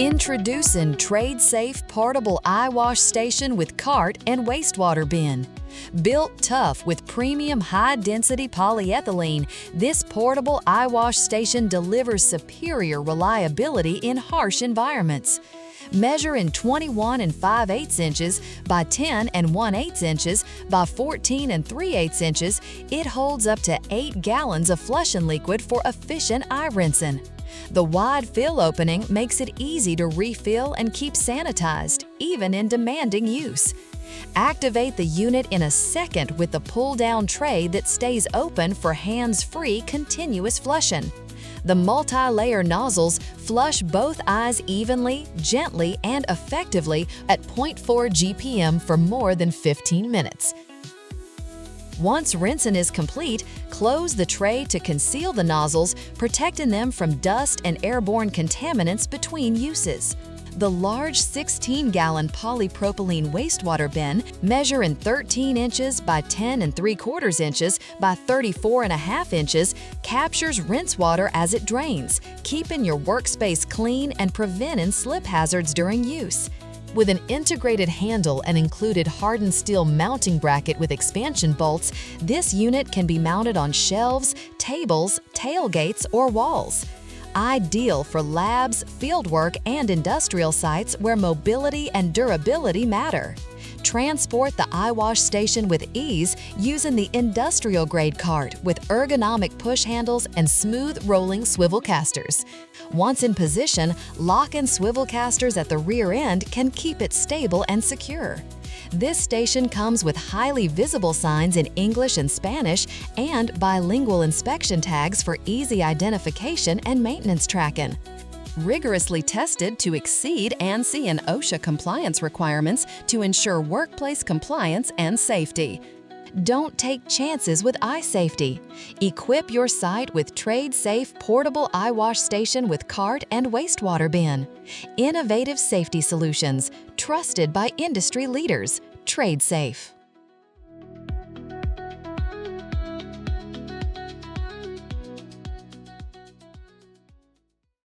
Introducing TRADESAFE Portable Eyewash Station with Cart and Wastewater Bin. Built tough with premium high-density polyethylene, this portable eyewash station delivers superior reliability in harsh environments. Measure in 21 5/8 inches by 10 1/8 inches by 14 3/8 inches, it holds up to 8 gallons of flushing liquid for efficient eye rinsing. The wide fill opening makes it easy to refill and keep sanitized, even in demanding use. Activate the unit in a second with the pull-down tray that stays open for hands-free continuous flushing. The multi-layer nozzles flush both eyes evenly, gently, and effectively at 0.4 GPM for more than 15 minutes. Once rinsing is complete, close the tray to conceal the nozzles, protecting them from dust and airborne contaminants between uses. The large 16-gallon polypropylene wastewater bin, measure in 13 inches by 10 3/4 inches by 34.5 inches, captures rinse water as it drains, keeping your workspace clean and preventing slip hazards during use. With an integrated handle and included hardened steel mounting bracket with expansion bolts, this unit can be mounted on shelves, tables, tailgates, or walls. Ideal for labs, fieldwork, and industrial sites where mobility and durability matter. Transport the eyewash station with ease using the industrial-grade cart with ergonomic push handles and smooth rolling swivel casters. Once in position, lock and swivel casters at the rear end can keep it stable and secure. This station comes with highly visible signs in English and Spanish and bilingual inspection tags for easy identification and maintenance tracking. Rigorously tested to exceed ANSI and OSHA compliance requirements to ensure workplace compliance and safety. Don't take chances with eye safety. Equip your site with TRADESAFE Portable Eyewash Station with Cart and Wastewater Bin. Innovative safety solutions, trusted by industry leaders. TRADESAFE.